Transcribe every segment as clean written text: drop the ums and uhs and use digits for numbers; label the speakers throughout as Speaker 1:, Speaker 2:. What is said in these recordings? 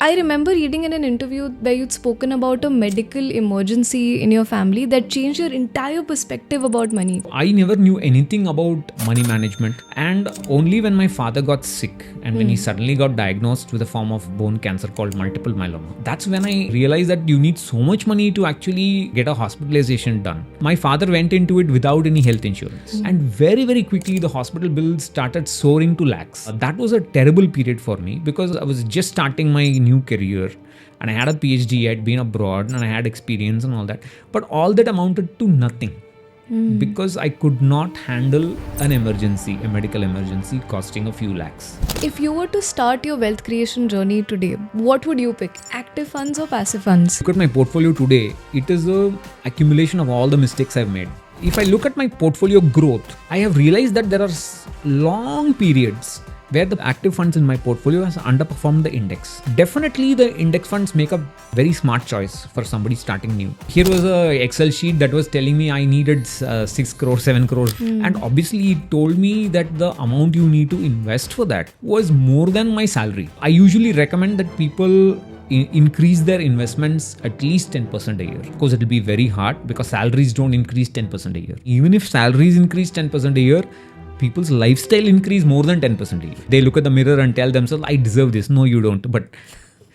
Speaker 1: I remember reading in an interview where you'd spoken about a medical emergency in your family that changed your entire perspective about money.
Speaker 2: I never knew anything about money management, and only when my father got sick and when he suddenly got diagnosed with a form of bone cancer called multiple myeloma, that's when I realized that you need so much money to actually get a hospitalization done. My father went into it without any health insurance, and very, very quickly the hospital bills started soaring to lakhs. That was a terrible period for me because I was just starting my new career and I had a PhD, I'd been abroad and I had experience and all that, but all that amounted to nothing. Because I could not handle an emergency, a medical emergency costing a few lakhs.
Speaker 1: If you were to start your wealth creation journey today, what would you pick? Active funds or passive funds?
Speaker 2: Look at my portfolio today. It is a accumulation of all the mistakes I've made. If I look at my portfolio growth, I have realized that there are long periods where the active funds in my portfolio has underperformed the index. Definitely the index funds make a very smart choice for somebody starting new. Here was a Excel sheet that was telling me I needed 6 crores, 7 crores. And obviously it told me that the amount you need to invest for that was more than my salary. I usually recommend that people increase their investments at least 10% a year. Of course, it will be very hard because salaries don't increase 10% a year. Even if salaries increase 10% a year, people's lifestyle increase more than 10% a year. They look at the mirror and tell themselves, I deserve this. No, you don't. But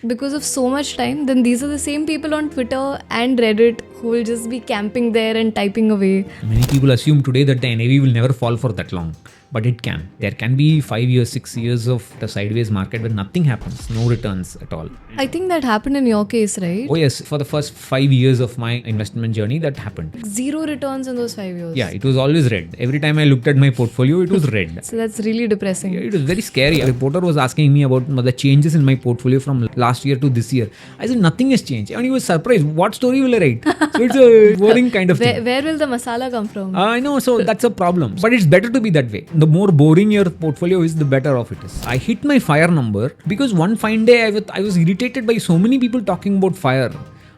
Speaker 1: because of so much time, then these are the same people on Twitter and Reddit who will just be camping there and typing away.
Speaker 2: Many people assume today that the NAV will never fall for that long. But it can. There can be 5 years, 6 years of the sideways market where nothing happens, no returns at all.
Speaker 1: I think that happened in your case, right?
Speaker 2: Oh yes, for the first 5 years of my investment journey, that happened.
Speaker 1: 0 returns in those 5 years.
Speaker 2: Yeah, it was always red. Every time I looked at my portfolio, it was red.
Speaker 1: So that's really depressing.
Speaker 2: Yeah, it was very scary. A reporter was asking me about the changes in my portfolio from last year to this year. I said, nothing has changed. And he was surprised. What story will I write? So it's a boring kind of thing.
Speaker 1: Where will the masala come from?
Speaker 2: I know, so that's a problem. But it's better to be that way. The more boring your portfolio is, the better off it is. I hit my FIRE number because one fine day I was irritated by so many people talking about FIRE.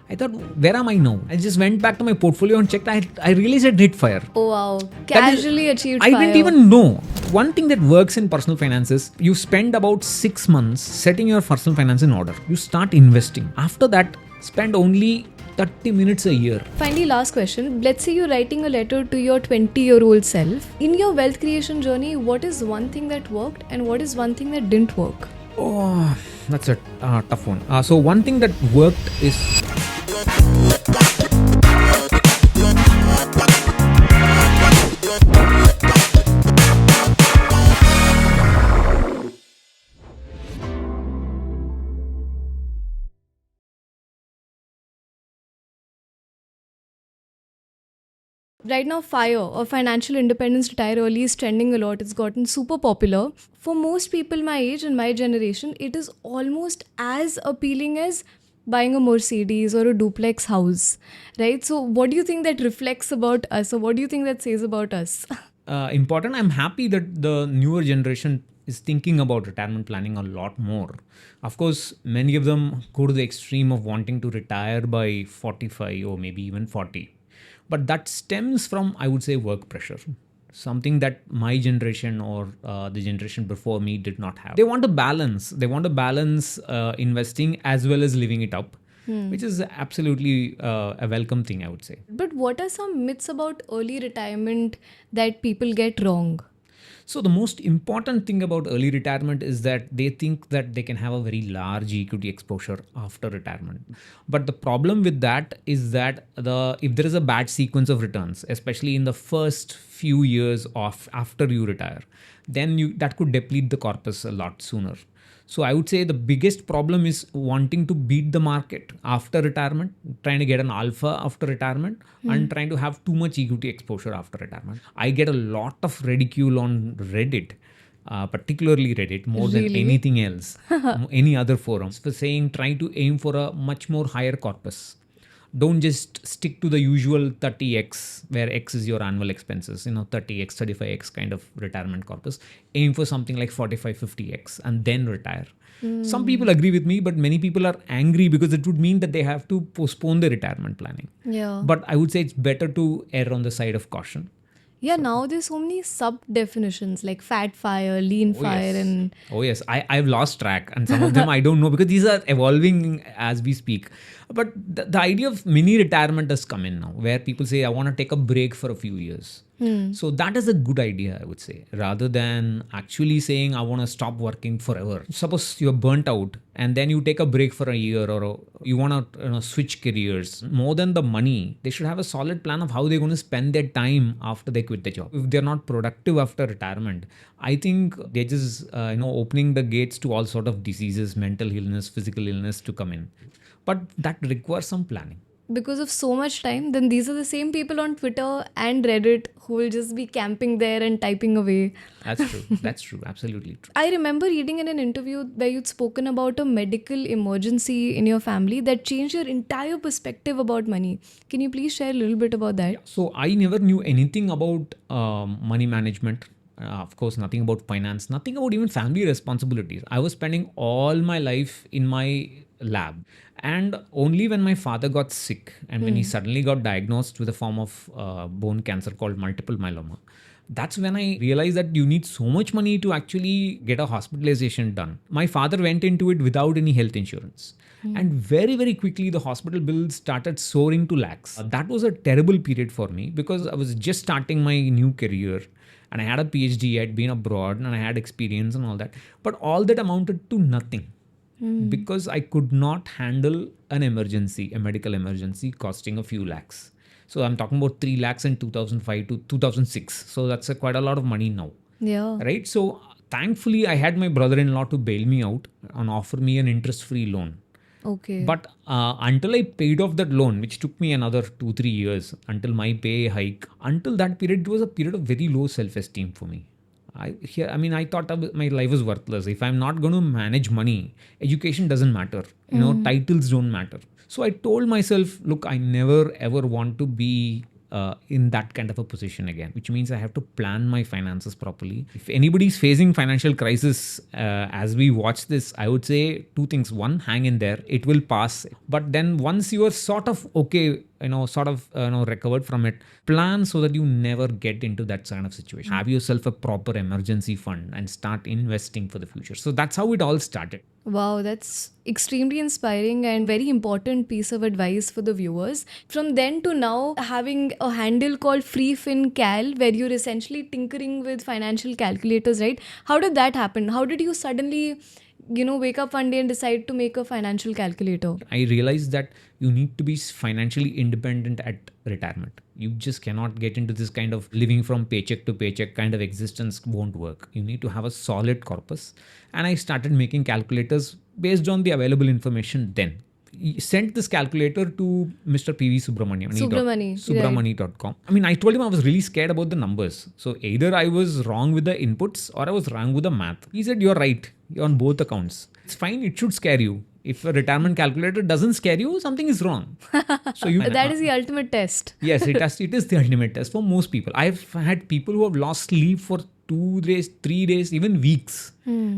Speaker 2: I thought, where am I now? I just went back to my portfolio and checked. I realized I'd hit FIRE.
Speaker 1: Oh wow. Casually achieved
Speaker 2: I
Speaker 1: FIRE.
Speaker 2: didn't even know. One thing that works in personal finance is you spend about 6 months setting your personal finance in order. You start investing. After that, spend only 30 minutes a year.
Speaker 1: Finally, last question. Let's say you're writing a letter to your 20-year-old self. In your wealth creation journey, what is one thing that worked and what is one thing that didn't work?
Speaker 2: Oh, that's a tough one. So one thing that worked is...
Speaker 1: Right now, FIRE or Financial Independence Retire Early is trending a lot. It's gotten super popular. For most people my age and my generation, it is almost as appealing as buying a Mercedes or a duplex house, right? So what do you think that reflects about us, or what do you think that says about us?
Speaker 2: Important. I'm happy that the newer generation is thinking about retirement planning a lot more. Of course, many of them go to the extreme of wanting to retire by 45 or maybe even 40. But that stems from, I would say, work pressure. Something that my generation or the generation before me did not have. They want to balance. They want to balance investing as well as living it up, which is absolutely a welcome thing, I would say.
Speaker 1: But what are some myths about early retirement that people get wrong?
Speaker 2: So the most important thing about early retirement is that they think that they can have a very large equity exposure after retirement. But the problem with that is that if there is a bad sequence of returns, especially in the first few years of after you retire, then that could deplete the corpus a lot sooner. So I would say the biggest problem is wanting to beat the market after retirement, trying to get an alpha after retirement, and trying to have too much equity exposure after retirement. I get a lot of ridicule on Reddit, particularly Reddit, more than anything else, any other forums, for saying trying to aim for a much more higher corpus. Don't just stick to the usual 30x, where X is your annual expenses, 30x, 35x kind of retirement corpus. Aim for something like 45, 50x and then retire. Some people agree with me, but many people are angry because it would mean that they have to postpone their retirement planning.
Speaker 1: Yeah.
Speaker 2: But I would say it's better to err on the side of caution.
Speaker 1: Yeah, now there's so many sub definitions like fat fire, lean fire,
Speaker 2: yes.
Speaker 1: and
Speaker 2: I've lost track, and some of them I don't know because these are evolving as we speak. But the idea of mini retirement has come in now, where people say, I want to take a break for a few years. So that is a good idea, I would say, rather than actually saying, I want to stop working forever. Suppose you're burnt out and then you take a break for a year, or you want to switch careers. More than the money, they should have a solid plan of how they're going to spend their time after they quit the job. If they're not productive after retirement, I think they're just opening the gates to all sort of diseases, mental illness, physical illness to come in. But that requires some planning.
Speaker 1: because of so much time, then these are the same people on Twitter and Reddit who will just be camping there and typing away.
Speaker 2: That's true. That's true. Absolutely true.
Speaker 1: I remember reading in an interview where you'd spoken about a medical emergency in your family that changed your entire perspective about money. Can you please share a little bit about that?
Speaker 2: So I never knew anything about money management. Of course, nothing about finance, nothing about even family responsibilities. I was spending all my life in my lab. And only when my father got sick and when he suddenly got diagnosed with a form of bone cancer called multiple myeloma, that's when I realized that you need so much money to actually get a hospitalization done. My father went into it without any health insurance. And very, very quickly, the hospital bills started soaring to lakhs. That was a terrible period for me because I was just starting my new career. And I had a PhD, I had been abroad and I had experience and all that. But all that amounted to nothing. Because I could not handle an emergency, a medical emergency costing a few lakhs. So I'm talking about 3 lakhs in 2005 to 2006. So that's quite a lot of money now.
Speaker 1: Yeah.
Speaker 2: Right? So thankfully, I had my brother-in-law to bail me out and offer me an interest-free loan.
Speaker 1: Okay.
Speaker 2: But until I paid off that loan, which took me another 2-3 years until my pay hike, until that period, it was a period of very low self-esteem for me. I thought my life was worthless. If I'm not going to manage money, education doesn't matter. Titles don't matter. So I told myself, look, I never ever want to be in that kind of a position again, which means I have to plan my finances properly. If anybody's facing financial crisis as we watch this, I would say 2 things. One, hang in there. It will pass. But then once you are sort of okay, recovered from it, plan so that you never get into that kind of situation. Have yourself a proper emergency fund and start investing for the future. So that's how it all started.
Speaker 1: Wow, that's extremely inspiring and very important piece of advice for the viewers. From then to now, having a handle called Freefincal, where you're essentially tinkering with financial calculators, right? How did that happen? How did you suddenly, wake up one day and decide to make a financial calculator?
Speaker 2: I realized that you need to be financially independent at retirement. You just cannot get into this kind of living from paycheck to paycheck kind of existence. Won't work. You need to have a solid corpus. And I started making calculators based on the available information then. He sent this calculator to Mr. P.V. Subramani.com. I told him I was really scared about the numbers. So either I was wrong with the inputs or I was wrong with the math. He said, you're right. You're on both accounts. It's fine. It should scare you. If a retirement calculator doesn't scare you, something is wrong. So
Speaker 1: that is the ultimate test.
Speaker 2: Yes, it is the ultimate test for most people. I've had people who have lost sleep for 2 days, 3 days, even weeks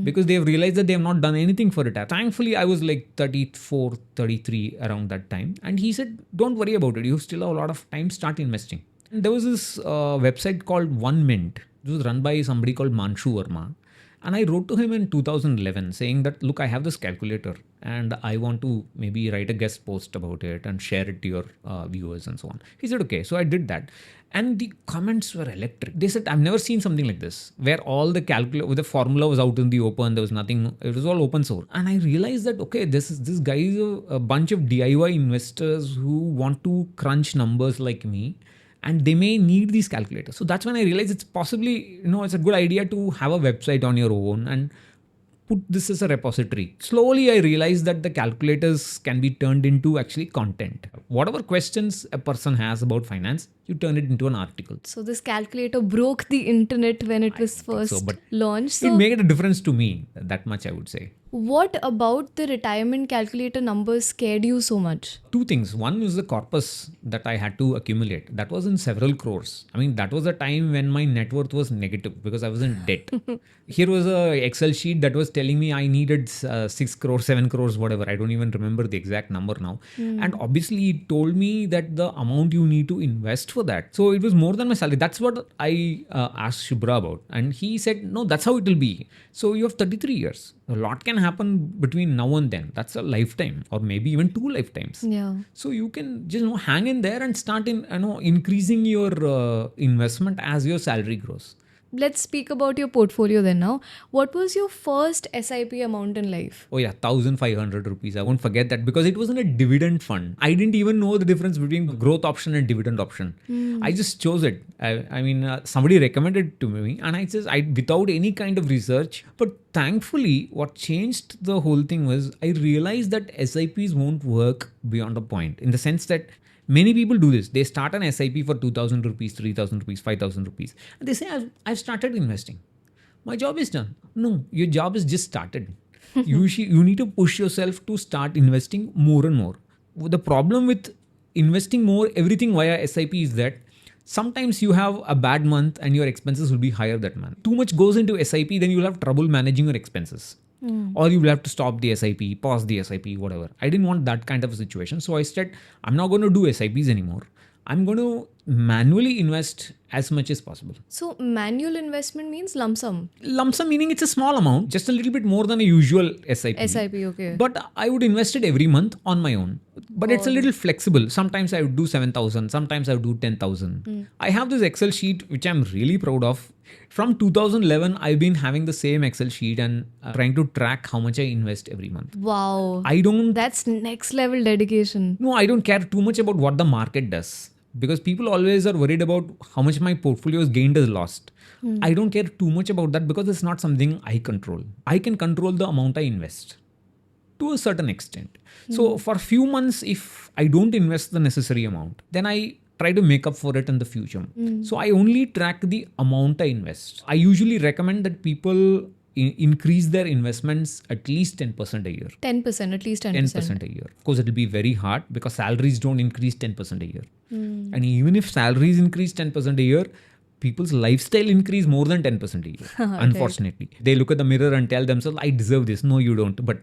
Speaker 2: because they have realized that they have not done anything for retirement. Thankfully, I was like 34, 33 around that time. And he said, don't worry about it. You still have a lot of time. Start investing. And there was this website called One Mint. It was run by somebody called Manshu Verma. And I wrote to him in 2011 saying that, look, I have this calculator and I want to maybe write a guest post about it and share it to your viewers and so on. He said, okay. So I did that. And the comments were electric. They said, I've never seen something like this, where all the the formula was out in the open. There was nothing. It was all open source. And I realized that, okay, this guy is a bunch of DIY investors who want to crunch numbers like me. And they may need these calculators. So that's when I realized it's possibly, it's a good idea to have a website on your own and put this as a repository. Slowly, I realized that the calculators can be turned into actually content. Whatever questions a person has about finance, you turn it into an article.
Speaker 1: So this calculator broke the internet when it was first launched.
Speaker 2: It made a difference to me, that much I would say.
Speaker 1: What about the retirement calculator numbers scared you so much?
Speaker 2: Two things. One is the corpus that I had to accumulate. That was in several crores. I mean, that was a time when my net worth was negative because I was in debt. Here was a Excel sheet that was telling me I needed 6 crores, 7 crores, whatever. I don't even remember the exact number now. And obviously, it told me that the amount you need to invest for that. So it was more than my salary. That's what I asked Shubhra about. And he said, no, that's how it will be. So you have 33 years. A lot can happen between now and then. That's a lifetime or maybe even 2 lifetimes.
Speaker 1: Yeah.
Speaker 2: So you can just hang in there and start increasing your investment as your salary grows.
Speaker 1: Let's speak about your portfolio then now. What was your first SIP amount in life?
Speaker 2: Oh yeah, 1,500 rupees. I won't forget that because it was in a dividend fund. I didn't even know the difference between growth option and dividend option. I just chose it. I mean, somebody recommended it to me, and I without any kind of research. But thankfully, what changed the whole thing was I realized that SIPs won't work beyond a point, in the sense that many people do this. They start an SIP for 2,000 rupees, 3,000 rupees, 5,000 rupees. And they say, I've started investing. My job is done. No, your job is just started. You need to push yourself to start investing more and more. The problem with investing more, everything via SIP is that sometimes you have a bad month and your expenses will be higher that month. Too much goes into SIP, then you'll have trouble managing your expenses. Or you will have to stop the SIP, pause the SIP, whatever. I didn't want that kind of a situation. So I said, I'm not going to do SIPs anymore. I'm going to manually invest as much as possible.
Speaker 1: So manual investment means lump sum.
Speaker 2: Lump sum meaning it's a small amount, just a little bit more than a usual SIP.
Speaker 1: SIP, okay.
Speaker 2: But I would invest it every month on my own. But it's a little flexible. Sometimes I would do 7,000. Sometimes I would do 10,000. I have this Excel sheet, which I'm really proud of. From 2011, I've been having the same Excel sheet and trying to track how much I invest every month.
Speaker 1: Wow. That's next level dedication.
Speaker 2: No, I don't care too much about what the market does. Because people always are worried about how much my portfolio is gained or lost. I don't care too much about that because it's not something I control. I can control the amount I invest to a certain extent. So for a few months, if I don't invest the necessary amount, then I try to make up for it in the future. So I only track the amount I invest. I usually recommend that people increase their investments at least 10% a year.
Speaker 1: 10%, at least 10%.
Speaker 2: 10% a year. Of course, it will be very hard because salaries don't increase 10% a year. And even if salaries increase 10% a year, people's lifestyle increase more than 10% a year. Unfortunately. They look at the mirror and tell themselves, I deserve this. No, you don't. But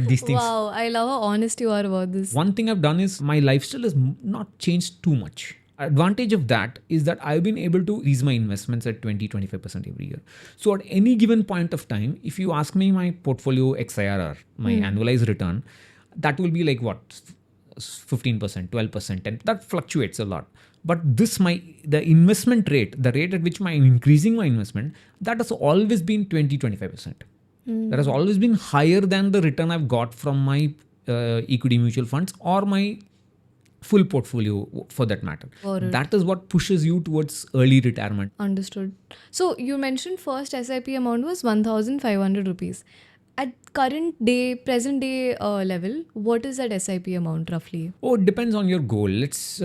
Speaker 2: these things.
Speaker 1: Wow, I love how honest you are about this.
Speaker 2: One thing I've done is my lifestyle has not changed too much. Advantage of that is that I've been able to increase my investments at 20-25% every year. So at any given point of time, if you ask me my portfolio XIRR, my annualized return, that will be like what? 15%, 12%, 10%. That fluctuates a lot. But the investment rate, the rate at which I'm increasing my investment, that has always been 20-25%. That has always been higher than the return I've got from my equity mutual funds or my full portfolio for that matter. That is what pushes you towards early retirement.
Speaker 1: Understood. So you mentioned first SIP amount was 1,500 rupees. At present day level, what is that SIP amount roughly?
Speaker 2: Oh, it depends on your goal. Let's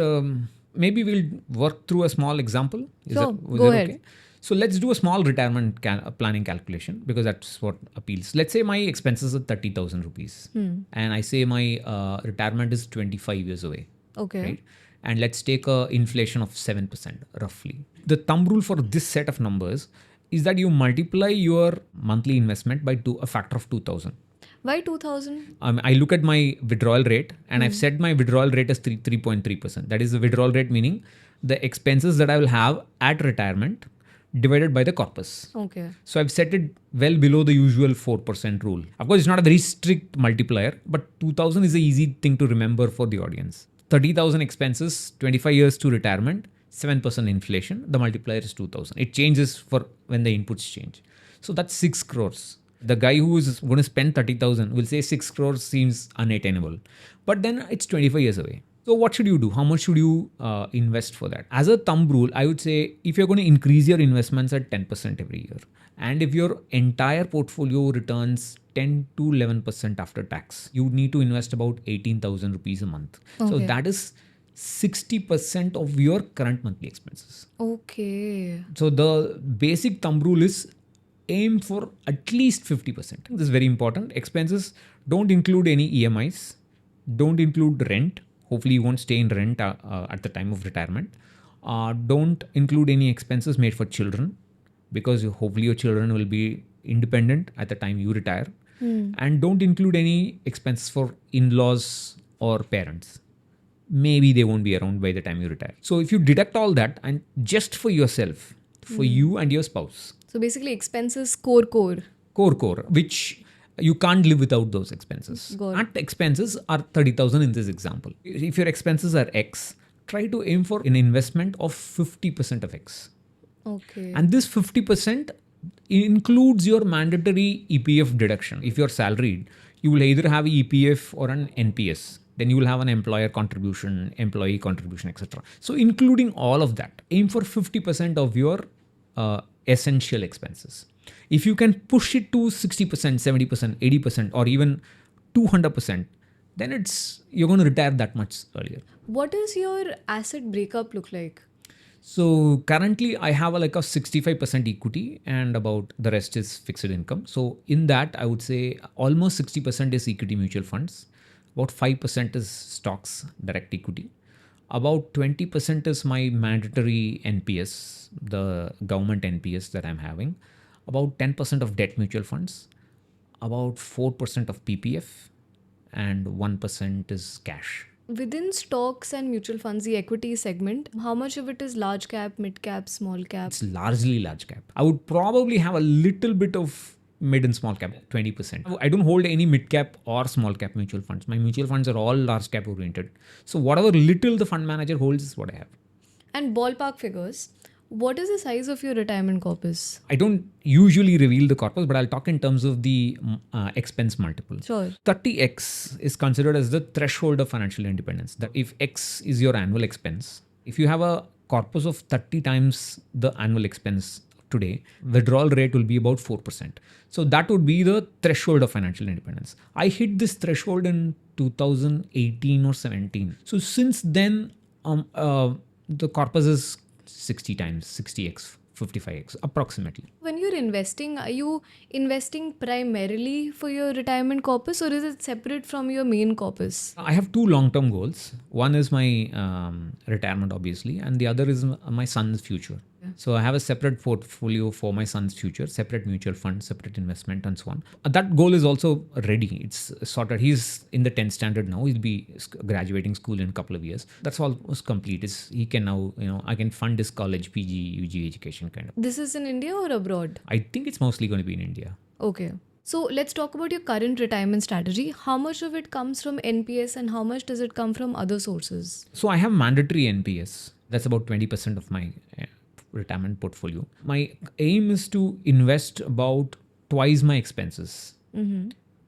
Speaker 2: maybe we'll work through a small example.
Speaker 1: Go ahead.
Speaker 2: Okay? So let's do a small retirement planning calculation because that's what appeals. Let's say my expenses are 30,000 rupees and I say my retirement is 25 years away.
Speaker 1: Okay.
Speaker 2: Right? And let's take a inflation of 7% roughly. The thumb rule for this set of numbers is that you multiply your monthly investment by a factor of 2,000.
Speaker 1: Why 2,000?
Speaker 2: I look at my withdrawal rate and I've set my withdrawal rate as 3.3%. That is the withdrawal rate, meaning the expenses that I will have at retirement divided by the corpus.
Speaker 1: Okay.
Speaker 2: So I've set it well below the usual 4% rule. Of course, it's not a very strict multiplier, but 2,000 is an easy thing to remember for the audience. 30,000 expenses, 25 years to retirement, 7% inflation, the multiplier is 2,000. It changes for when the inputs change. So that's 6 crores. The guy who is going to spend 30,000 will say 6 crores seems unattainable. But then it's 25 years away. So what should you do? How much should you invest for that? As a thumb rule, I would say if you're going to increase your investments at 10% every year, and if your entire portfolio returns 10 to 11% after tax, you need to invest about 18,000 rupees a month.
Speaker 1: Okay.
Speaker 2: So that is 60% of your current monthly expenses.
Speaker 1: Okay.
Speaker 2: So the basic thumb rule is aim for at least 50%. This is very important. Expenses don't include any EMIs, don't include rent. Hopefully, you won't stay in rent at the time of retirement. Don't include any expenses made for children, because hopefully your children will be independent at the time you retire. And don't include any expenses for in-laws or parents. Maybe they won't be around by the time you retire. So if you deduct all that and just for yourself, for you and your spouse.
Speaker 1: So basically expenses core.
Speaker 2: Core, which you can't live without those expenses. And expenses are 30,000 in this example. If your expenses are X, try to aim for an investment of 50% of X.
Speaker 1: Okay.
Speaker 2: And this 50% includes your mandatory EPF deduction. If you're salaried, you will either have EPF or an NPS. Then you will have an employer contribution, employee contribution, etc. So including all of that, aim for 50% of your essential expenses. If you can push it to 60%, 70%, 80%, or even 200%, then you're going to retire that much earlier.
Speaker 1: What does your asset breakup look like?
Speaker 2: So currently I have like a 65% equity and about the rest is fixed income. So in that, I would say almost 60% is equity mutual funds. About 5% is stocks, direct equity. About 20% is my mandatory NPS, the government NPS that I'm having. About 10% of debt mutual funds. About 4% of PPF. And 1% is cash.
Speaker 1: Within stocks and mutual funds, the equity segment, how much of it is large cap, mid cap, small cap?
Speaker 2: It's largely large cap. I would probably have a little bit of mid and small cap, 20%. I don't hold any mid cap or small cap mutual funds. My mutual funds are all large cap oriented. So whatever little the fund manager holds is what I have.
Speaker 1: And ballpark figures, what is the size of your retirement corpus?
Speaker 2: I don't usually reveal the corpus, but I'll talk in terms of the expense multiple.
Speaker 1: Sure.
Speaker 2: 30x is considered as the threshold of financial independence. That if X is your annual expense, if you have a corpus of 30 times the annual expense today, withdrawal rate will be about 4%. So that would be the threshold of financial independence. I hit this threshold in 2018 or 17. So since then, the corpus is 60 times, 60x, 55x approximately.
Speaker 1: When you're investing, are you investing primarily for your retirement corpus or is it separate from your main corpus?
Speaker 2: I have two long-term goals. One is my retirement, obviously, and the other is my son's future. So I have a separate portfolio for my son's future, separate mutual fund, separate investment, and so on. That goal is also ready. It's sorted. He's in the 10th standard now. He'll be graduating school in a couple of years. That's almost complete. He can now, I can fund his college, PG, UG education kind of.
Speaker 1: This is in India or abroad?
Speaker 2: I think it's mostly going to be in India.
Speaker 1: Okay. So let's talk about your current retirement strategy. How much of it comes from NPS and how much does it come from other sources?
Speaker 2: So I have mandatory NPS. That's about 20% of my retirement portfolio. My aim is to invest about twice my expenses,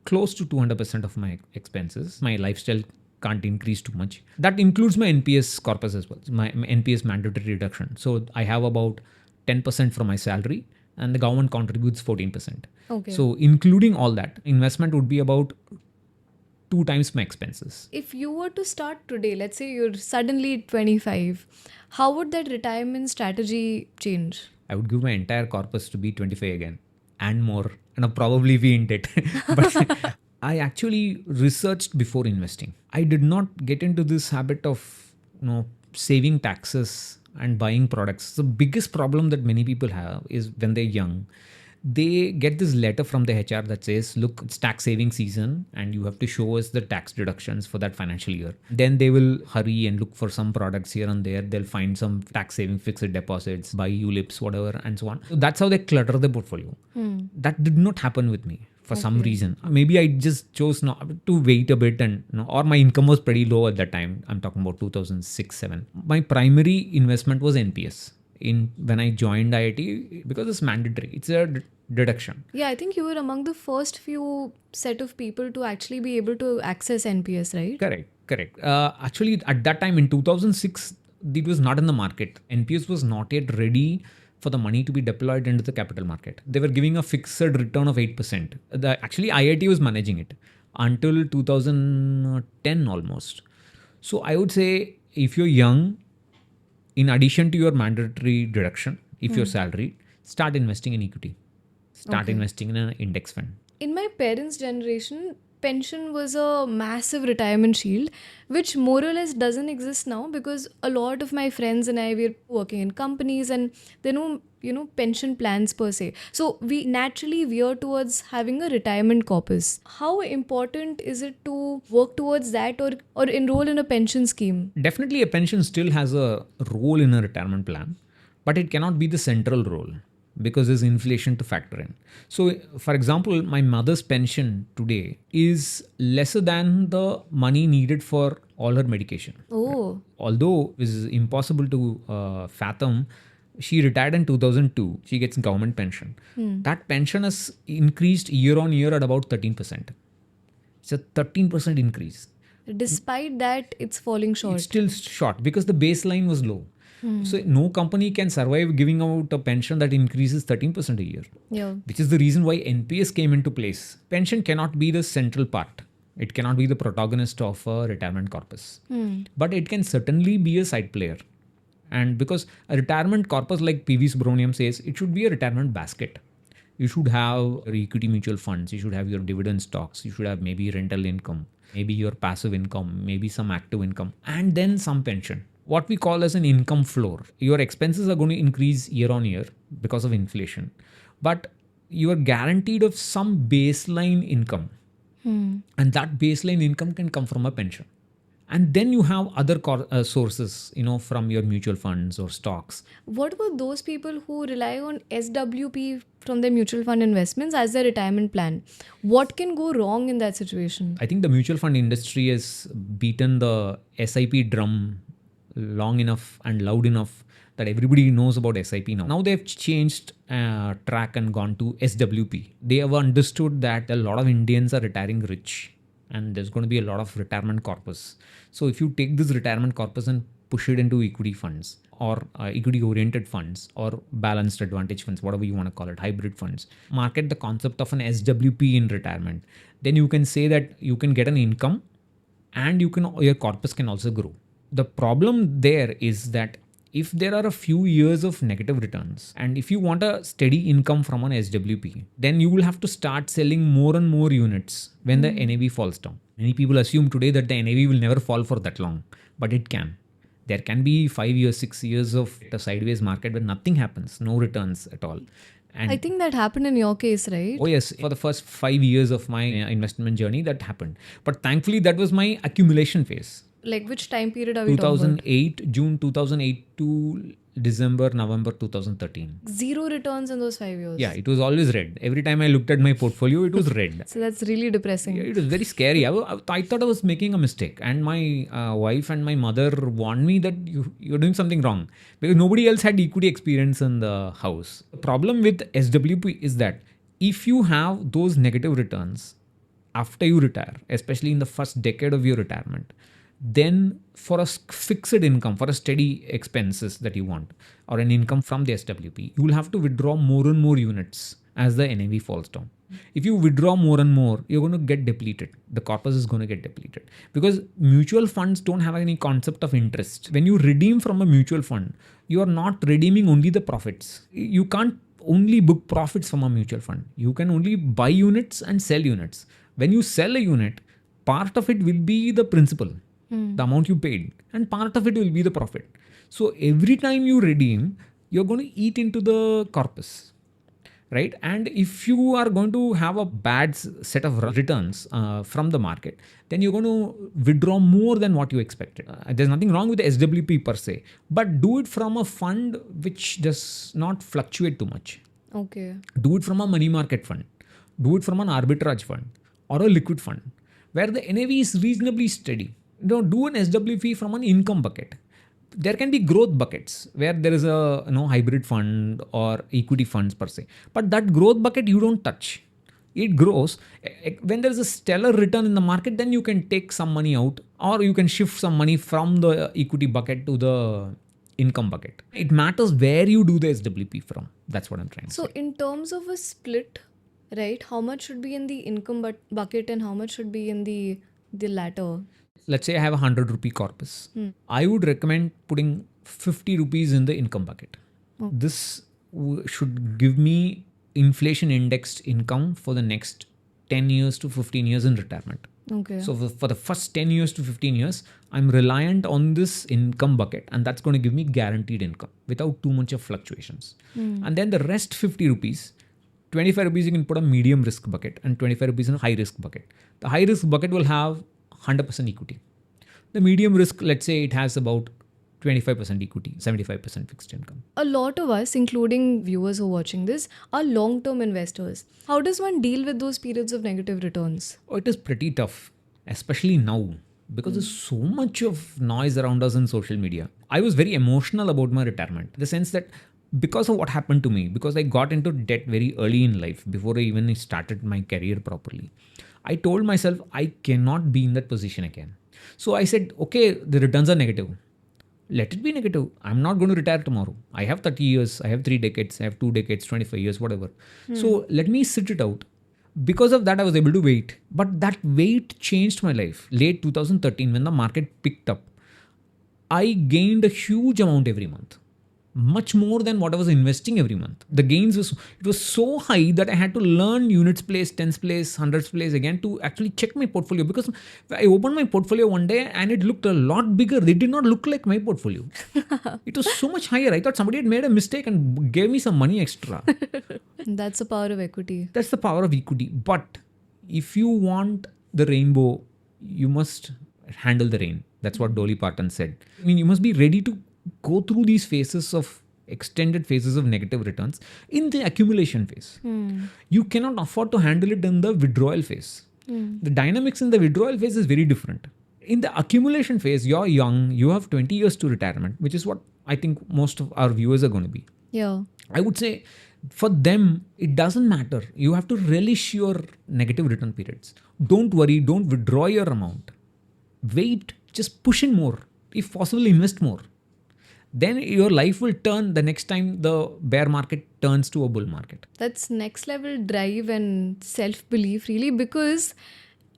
Speaker 2: close to 200% of my expenses. My lifestyle can't increase too much. That includes my NPS corpus as well, my NPS mandatory reduction. So I have about 10% from my salary and the government contributes 14%.
Speaker 1: Okay.
Speaker 2: So including all that, investment would be about 2 times my expenses.
Speaker 1: If you were to start today, let's say you're suddenly 25, how would that retirement strategy change?
Speaker 2: I would give my entire corpus to be 25 again and more, and I'll probably be in debt. But I actually researched before investing. I did not get into this habit of saving taxes and buying products. The biggest problem that many people have is when they're young, they get this letter from the HR that says, look, it's tax saving season and you have to show us the tax deductions for that financial year. Then they will hurry and look for some products here and there. They'll find some tax saving fixed deposits, buy ULIPs, whatever, and so on. So that's how they clutter the portfolio. That did not happen with me for some reason. Maybe I just chose not to wait a bit or my income was pretty low at that time. I'm talking about 2006-07. My primary investment was NPS. When I joined IIT, because it's mandatory, it's a deduction.
Speaker 1: Yeah, I think you were among the first few set of people to actually be able to access NPS, right?
Speaker 2: Correct. Actually, at that time in 2006, it was not in the market. NPS was not yet ready for the money to be deployed into the capital market. They were giving a fixed return of 8%. Actually, IIT was managing it until 2010 almost. So I would say if you're young, in addition to your mandatory deduction, if you're salaried, start investing in equity. start
Speaker 1: Okay.
Speaker 2: investing in an index fund.
Speaker 1: In my parents' generation, pension was a massive retirement shield, which more or less doesn't exist now because a lot of my friends and I were working in companies and they know pension plans per se. So we naturally veer towards having a retirement corpus. How important is it to work towards that or enroll in a pension scheme?
Speaker 2: Definitely, a pension still has a role in a retirement plan, but it cannot be the central role because there's inflation to factor in. So, for example, my mother's pension today is lesser than the money needed for all her medication.
Speaker 1: Oh,
Speaker 2: Although it is impossible to fathom, she retired in 2002. She gets government pension. That pension has increased year on year at about 13%. It's a 13% increase.
Speaker 1: despite that, it's falling short.
Speaker 2: It's still short because the baseline was low. So no company can survive giving out a pension that increases 13% a year,
Speaker 1: Yeah.
Speaker 2: which is the reason why NPS came into place. Pension cannot be the central part. It cannot be the protagonist of a retirement corpus. But it can certainly be a side player. And because a retirement corpus, like PV Subramaniam says, it should be a retirement basket. You should have your equity mutual funds, you should have your dividend stocks, you should have maybe rental income, maybe your passive income, maybe some active income, and then some pension. What we call as an income floor. Your expenses are going to increase year on year because of inflation, but you are guaranteed of some baseline income. And that baseline income can come from a pension. And then you have other sources, from your mutual funds or stocks.
Speaker 1: What about those people who rely on SWP from their mutual fund investments as their retirement plan? What can go wrong in that situation?
Speaker 2: I think the mutual fund industry has beaten the SIP drum long enough and loud enough that everybody knows about SIP now. Now they've changed track and gone to SWP. They have understood that a lot of Indians are retiring rich and there's going to be a lot of retirement corpus. So if you take this retirement corpus and push it into equity funds or equity oriented funds or balanced advantage funds, whatever you want to call it, hybrid funds, market the concept of an SWP in retirement, then you can say that you can get an income and your corpus can also grow. The problem there is that if there are a few years of negative returns and if you want a steady income from an SWP, then you will have to start selling more and more units when the NAV falls down. Many people assume today that the NAV will never fall for that long, but it can. There can be 5 years, 6 years of a sideways market where nothing happens, no returns at all. And
Speaker 1: I think that happened in your case, right?
Speaker 2: oh yes, for the first 5 years of my investment journey, that happened. But thankfully, that was my accumulation phase.
Speaker 1: Like which time period are we talking about?
Speaker 2: 2008, June 2008 to December, November 2013.
Speaker 1: Zero returns in those 5 years.
Speaker 2: Yeah, it was always red. Every time I looked at my portfolio, it was red.
Speaker 1: So that's really depressing.
Speaker 2: Yeah, it was very scary. I thought I was making a mistake. And my wife and my mother warned me that you're doing something wrong because nobody else had equity experience in the house. The problem with SWP is that if you have those negative returns after you retire, especially in the first decade of your retirement, then for a fixed income, for a steady expenses that you want, or an income from the SWP, you will have to withdraw more and more units as the NAV falls down. If you withdraw more and more, you're going to get depleted. The corpus is going to get depleted because mutual funds don't have any concept of interest. When you redeem from a mutual fund, you are not redeeming only the profits. You can't only book profits from a mutual fund. You can only buy units and sell units. When you sell a unit, part of it will be the principal, the amount you paid, and part of it will be the profit. So every time you redeem, you're going to eat into the corpus, right? And if you are going to have a bad set of returns from the market, then you're going to withdraw more than what you expected. There's nothing wrong with the SWP per se, but do it from a fund which does not fluctuate too much.
Speaker 1: Okay.
Speaker 2: Do it from a money market fund. Do it from an arbitrage fund or a liquid fund where the NAV is reasonably steady. Do an SWP from an income bucket. There can be growth buckets where there is a hybrid fund or equity funds per se. But that growth bucket you don't touch. It grows. When there is a stellar return in the market, then you can take some money out or you can shift some money from the equity bucket to the income bucket. It matters where you do the SWP from. That's what I'm trying to say.
Speaker 1: So in terms of a split, right, how much should be in the income bucket and how much should be in the latter?
Speaker 2: Let's say I have a 100 rupee corpus. I would recommend putting 50 rupees in the income bucket. This should give me inflation indexed income for the next 10 years to 15 years in retirement.
Speaker 1: Okay.
Speaker 2: So for the first 10 years to 15 years, I'm reliant on this income bucket, and that's going to give me guaranteed income without too much of fluctuations. And then the rest 50 rupees, 25 rupees you can put a medium risk bucket and 25 rupees in a high risk bucket. The high risk bucket will have 100% equity. The medium risk, let's say it has about 25% equity, 75% fixed income.
Speaker 1: A lot of us, including viewers who are watching this, are long-term investors. How does one deal with those periods of negative returns?
Speaker 2: Oh, it is pretty tough, especially now, because there's so much of noise around us in social media. I was very emotional about my retirement, in the sense that because of what happened to me, because I got into debt very early in life, before I even started my career properly, I told myself I cannot be in that position again. So I said, okay, the returns are negative. Let it be negative. I'm not going to retire tomorrow. I have 30 years, I have 3 decades, I have 2 decades, 25 years, whatever. So let me sit it out. Because of that, I was able to wait. But that wait changed my life. Late 2013, when the market picked up, I gained a huge amount every month. Much more than what I was investing every month. The gains was so high that I had to learn units place, tens place, hundreds place again to actually check my portfolio, because I opened my portfolio one day and it looked a lot bigger. It did not look like my portfolio. It was so much higher. I thought somebody had made a mistake and gave me some money extra.
Speaker 1: That's the power of equity.
Speaker 2: That's the power of equity. But if you want the rainbow, you must handle the rain. That's what Dolly Parton said. I mean, you must be ready to go through these phases of extended phases of negative returns in the accumulation phase. You cannot afford to handle it in the withdrawal phase. The dynamics in the withdrawal phase is very different. In the accumulation phase, you're young, you have 20 years to retirement, which is what I think most of our viewers are going to be.
Speaker 1: Yeah.
Speaker 2: I would say for them, it doesn't matter. You have to relish your negative return periods. Don't worry, don't withdraw your amount. Wait, just push in more. If possible, invest more. Then your life will turn the next time the bear market turns to a bull market.
Speaker 1: That's next level drive and self-belief, really, because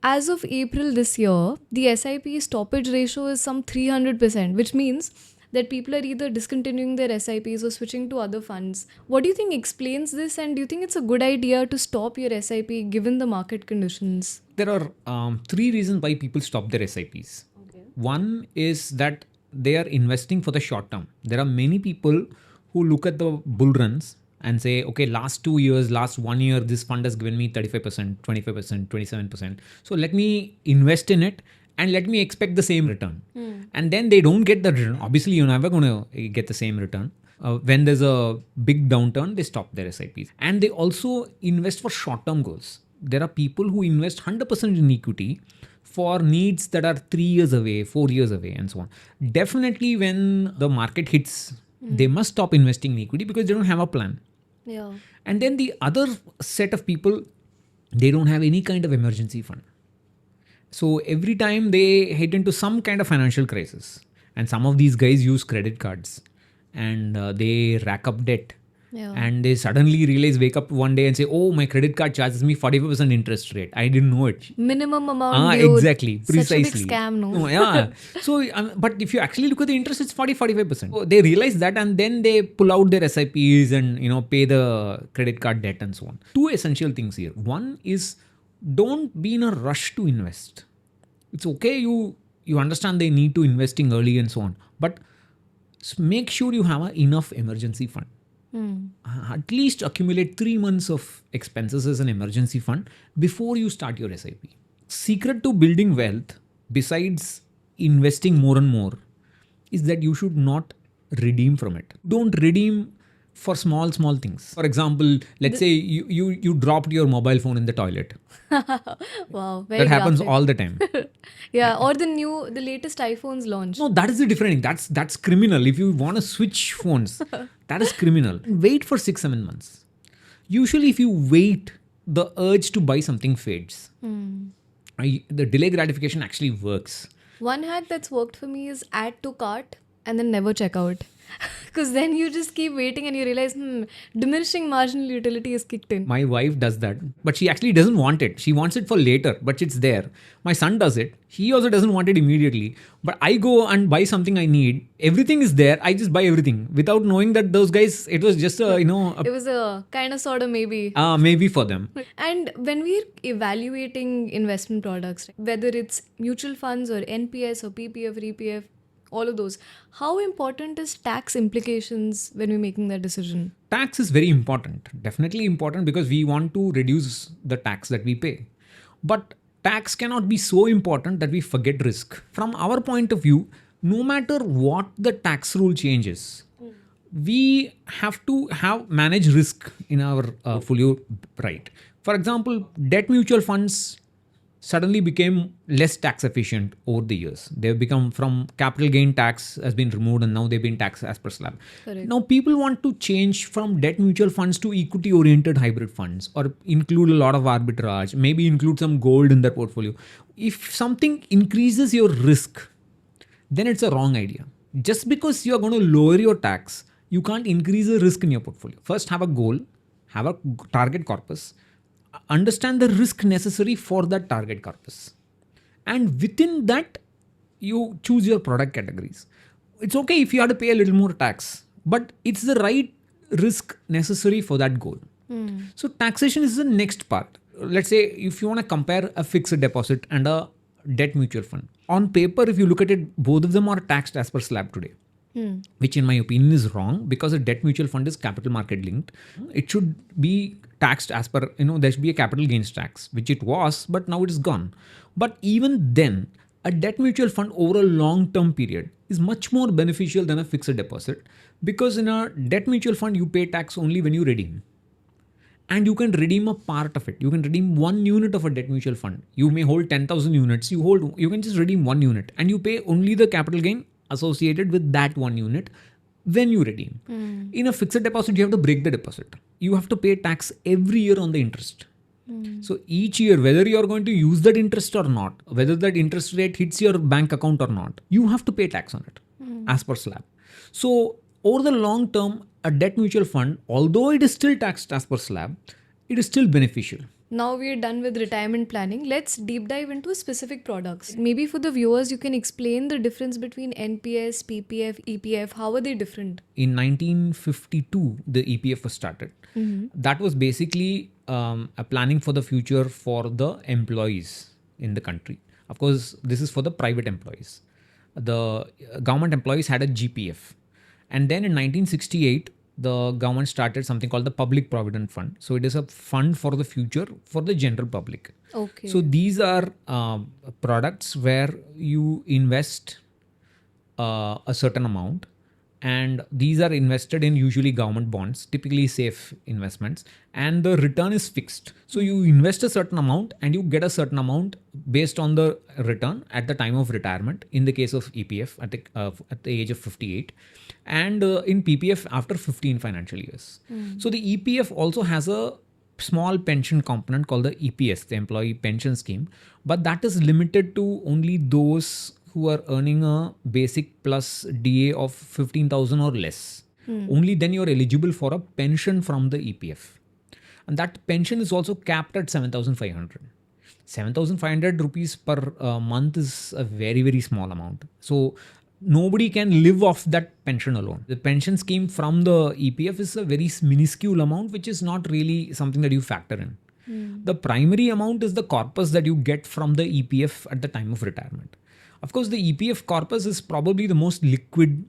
Speaker 1: as of April this year, the SIP stoppage ratio is some 300%, which means that people are either discontinuing their SIPs or switching to other funds. What do you think explains this, and do you think it's a good idea to stop your SIP given the market conditions?
Speaker 2: There are 3 reasons why people stop their SIPs. Okay. One is that they are investing for the short term. There are many people who look at the bull runs and say, okay, last 2 years, last 1 year, this fund has given me 35%, 25%, 27%. So let me invest in it and let me expect the same return. And then they don't get the return. Obviously, you're never going to get the same return. When there's a big downturn, they stop their SIPs. And they also invest for short-term goals. There are people who invest 100% in equity for needs that are 3 years away, 4 years away, and so on. Definitely when the market hits, they must stop investing in equity because they don't have a plan.
Speaker 1: Yeah.
Speaker 2: And then the other set of people, they don't have any kind of emergency fund. So every time they hit into some kind of financial crisis, and some of these guys use credit cards and they rack up debt.
Speaker 1: Yeah.
Speaker 2: And they suddenly wake up one day and say, oh, my credit card charges me 45% interest rate. I didn't know it.
Speaker 1: Minimum amount due.
Speaker 2: Exactly. Precisely.
Speaker 1: Such a big scam, no?
Speaker 2: Yeah. So, but if you actually look at the interest, it's 40-45%. So they realize that, and then they pull out their SIPs and, pay the credit card debt and so on. 2 essential things here. One is, don't be in a rush to invest. It's okay, you understand they need to investing early and so on. But make sure you have enough emergency fund. At least accumulate 3 months of expenses as an emergency fund before you start your SIP. Secret to building wealth, besides investing more and more, is that you should not redeem from it. Don't redeem for small things. For example, let's say you dropped your mobile phone in the toilet.
Speaker 1: Wow, very
Speaker 2: that happens
Speaker 1: graphic.
Speaker 2: all the time.
Speaker 1: Yeah, or the latest iPhones launch.
Speaker 2: No, that is the different thing. That's criminal. If you want to switch phones, that is criminal. Wait for 6-7 months. Usually, if you wait, the urge to buy something fades. The delay gratification actually works.
Speaker 1: One hack that's worked for me is add to cart and then never check out. Because then you just keep waiting and you realize, diminishing marginal utility is kicked in.
Speaker 2: My wife does that, but she actually doesn't want it. She wants it for later, but it's there. My son does it. He also doesn't want it immediately. But I go and buy something I need. Everything is there. I just buy everything without knowing that those guys, it was just
Speaker 1: It was a kind of sort of maybe.
Speaker 2: maybe for them.
Speaker 1: And when we're evaluating investment products, whether it's mutual funds or NPS or PPF, REPF, all of those, how important is tax implications when we're making that decision?
Speaker 2: Tax is very important, definitely important, because we want to reduce the tax that we pay. But tax cannot be so important that we forget risk. From our point of view, no matter what the tax rule changes, we have to manage risk in our portfolio, right? For example, debt mutual funds suddenly became less tax efficient over the years. They've become, from capital gain tax has been removed and now they've been taxed as per slab.
Speaker 1: Correct.
Speaker 2: Now people want to change from debt mutual funds to equity oriented hybrid funds, or include a lot of arbitrage, maybe include some gold in their portfolio. If something increases your risk, then it's a wrong idea. Just because you are going to lower your tax, you can't increase the risk in your portfolio. First, have a goal, have a target corpus, understand the risk necessary for that target corpus, and within that you choose your product categories. It's okay if you have to pay a little more tax, but it's the right risk necessary for that goal. So taxation is the next part. Let's say if you want to compare a fixed deposit and a debt mutual fund, on paper, if you look at it, both of them are taxed as per slab today. Which in my opinion is wrong, because a debt mutual fund is capital market linked. It should be taxed as per, there should be a capital gains tax, which it was, but now it is gone. But even then, a debt mutual fund over a long term period is much more beneficial than a fixed deposit, because in a debt mutual fund, you pay tax only when you redeem. And you can redeem a part of it. You can redeem 1 unit of a debt mutual fund. You may hold 10,000 units. You can just redeem 1 unit and you pay only the capital gain associated with that 1 unit when you redeem. In a fixed deposit, you have to break the deposit. You have to pay tax every year on the interest. So each year, whether you are going to use that interest or not, whether that interest rate hits your bank account or not, you have to pay tax on it as per slab. So over the long term, a debt mutual fund, although it is still taxed as per slab, it is still beneficial.
Speaker 1: Now we're done with retirement planning. Let's deep dive into specific products. Maybe for the viewers, you can explain the difference between NPS, PPF, EPF. How are they different?
Speaker 2: In 1952, the EPF was started. That was basically a planning for the future for the employees in the country. Of course, this is for the private employees. The government employees had a GPF. And then in 1968, the government started something called the Public Provident Fund. So it is a fund for the future for the general public.
Speaker 1: Okay.
Speaker 2: So these are products where you invest a certain amount, and these are invested in usually government bonds, typically safe investments, and the return is fixed. So you invest a certain amount and you get a certain amount based on the return at the time of retirement, in the case of EPF at the age of 58, and in PPF after 15 financial years. So the EPF also has a small pension component called the EPS, the Employee Pension Scheme, but that is limited to only those who are earning a basic plus DA of 15,000 or less. Only then you are eligible for a pension from the EPF. And that pension is also capped at 7,500. 7,500 rupees per month is a very, very small amount. So nobody can live off that pension alone. The pension scheme from the EPF is a very minuscule amount, which is not really something that you factor in. The primary amount is the corpus that you get from the EPF at the time of retirement. Of course, the EPF corpus is probably the most liquid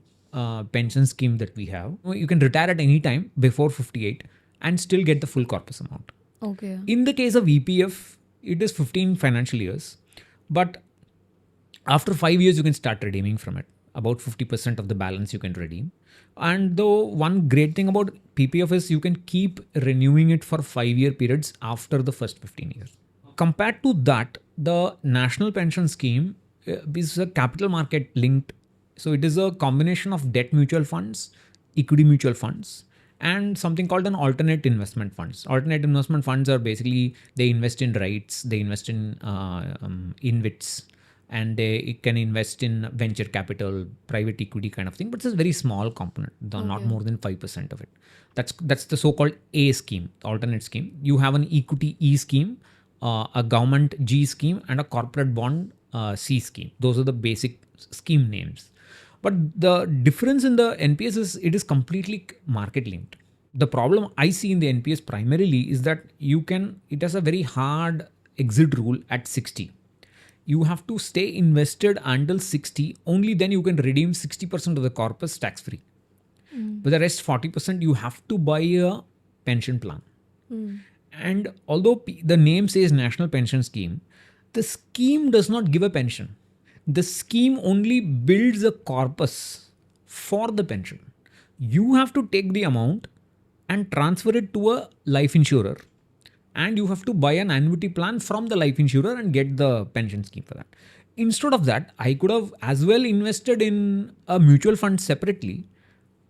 Speaker 2: pension scheme that we have. You can retire at any time before 58 and still get the full corpus amount.
Speaker 1: Okay.
Speaker 2: In the case of EPF, it is 15 financial years, but after 5 years, you can start redeeming from it. About 50% of the balance you can redeem. And though one great thing about PPF is you can keep renewing it for 5-year periods after the first 15 years. Compared to that, the National Pension Scheme is a capital market linked. So it is a combination of debt mutual funds, equity mutual funds, and something called an alternate investment funds. Alternate investment funds are basically, they invest in REITs, they invest in InvITs, and they can invest in venture capital, private equity kind of thing, but it's a very small component, not more than 5% of it. That's the so-called A scheme, alternate scheme. You have an equity E scheme, a government G scheme, and a corporate bond C scheme. Those are the basic scheme names. But the difference in the NPS is it is completely market linked. The problem I see in the NPS primarily is that it has a very hard exit rule at 60. You have to stay invested until 60. Only then you can redeem 60% of the corpus tax free. But the rest 40% you have to buy a pension plan. And although the name says National Pension Scheme, the scheme does not give a pension. The scheme only builds a corpus for the pension. You have to take the amount and transfer it to a life insurer, and you have to buy an annuity plan from the life insurer and get the pension scheme for that. Instead of that, I could have as well invested in a mutual fund separately,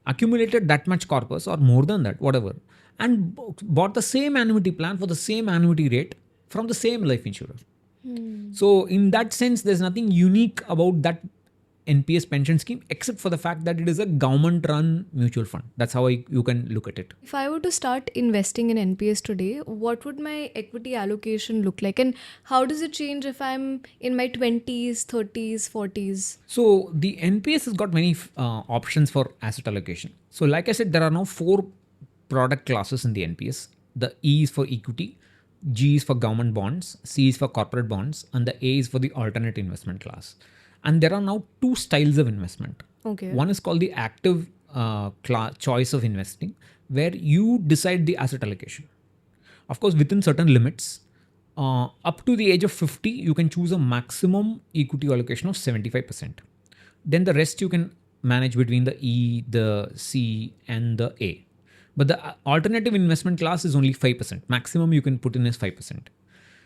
Speaker 2: accumulated that much corpus or more than that, whatever, and bought the same annuity plan for the same annuity rate from the same life insurer. So in that sense, there's nothing unique about that NPS pension scheme except for the fact that it is a government run mutual fund. That's how you can look at it.
Speaker 1: If I were to start investing in NPS today, what would my equity allocation look like? And how does it change if I'm in my 20s, 30s, 40s?
Speaker 2: So the NPS has got many options for asset allocation. So like I said, there are now 4 product classes in the NPS. The E is for equity, G is for government bonds, C is for corporate bonds, and the A is for the alternate investment class. And there are now 2 styles of investment.
Speaker 1: Okay.
Speaker 2: One is called the active choice of investing, where you decide the asset allocation. Of course, within certain limits, up to the age of 50, you can choose a maximum equity allocation of 75%. Then the rest you can manage between the E, the C, and the A. But the alternative investment class is only 5%. Maximum you can put in is 5%.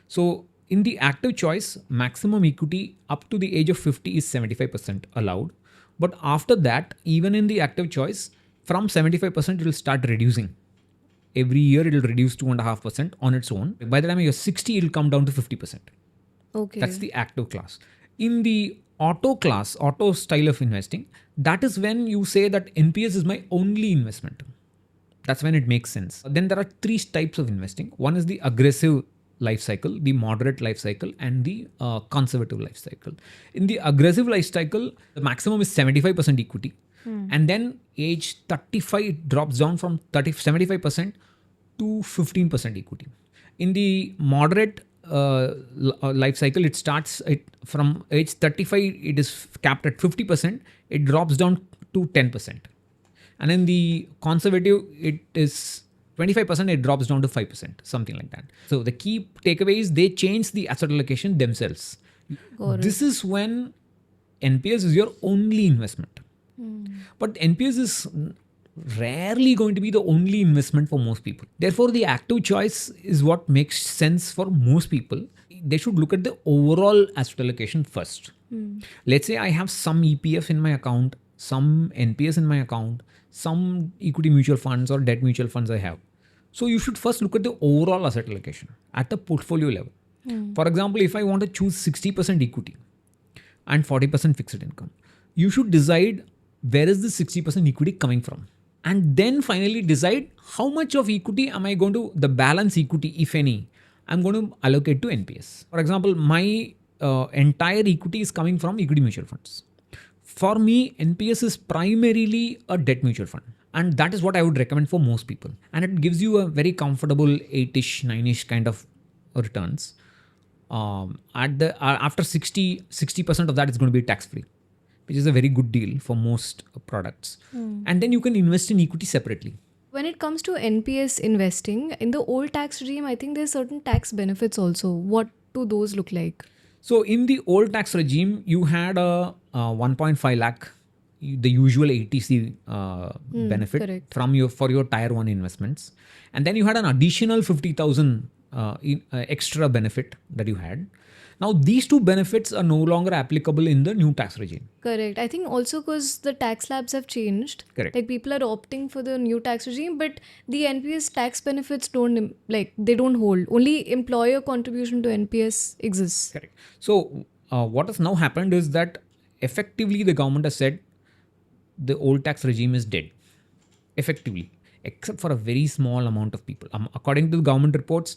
Speaker 2: So in the active choice, maximum equity up to the age of 50 is 75% allowed. But after that, even in the active choice, from 75%, it will start reducing. Every year, it will reduce 2.5% on its own. By the time you're 60, it will come down to 50%.
Speaker 1: Okay.
Speaker 2: That's the active class. In the auto class, auto style of investing, that is when you say that NPS is my only investment. That's when it makes sense. Then there are 3 types of investing. One is the aggressive life cycle, the moderate life cycle, and the conservative life cycle. In the aggressive life cycle, the maximum is 75% equity. And then age 35, it drops down from 75% to 15% equity. In the moderate life cycle, it starts from age 35, it is capped at 50%. It drops down to 10%. And in the conservative, it is 25%, it drops down to 5%, something like that. So the key takeaway is they change the asset allocation themselves. This is when NPS is your only investment. But NPS is rarely going to be the only investment for most people. Therefore, the active choice is what makes sense for most people. They should look at the overall asset allocation first. Let's say I have some EPF in my account, some NPS in my account, some equity mutual funds or debt mutual funds I have. So you should first look at the overall asset allocation at the portfolio level. For example, if I want to choose 60% equity and 40% fixed income, you should decide where is the 60% equity coming from. And then finally decide how much of equity am I going to, the balance equity, if any, I'm going to allocate to NPS. For example, my entire equity is coming from equity mutual funds. For me, NPS is primarily a debt mutual fund. And that is what I would recommend for most people. And it gives you a very comfortable 8-ish, 9-ish kind of returns. After 60% of that is going to be tax free, which is a very good deal for most products. And then you can invest in equity separately.
Speaker 1: When it comes to NPS investing, in the old tax regime, I think there's certain tax benefits also. What do those look like?
Speaker 2: So in the old tax regime, you had a 1.5 lakh, the usual ATC benefit from for your tier 1 investments. And then you had an additional 50,000 extra benefit that you had. Now, these 2 benefits are no longer applicable in the new tax regime.
Speaker 1: Correct. I think also because the tax slabs have changed.
Speaker 2: Correct.
Speaker 1: Like people are opting for the new tax regime, but the NPS tax benefits they don't hold. Only employer contribution to NPS exists.
Speaker 2: Correct. So what has now happened is that effectively the government has said the old tax regime is dead. Effectively, except for a very small amount of people. According to the government reports,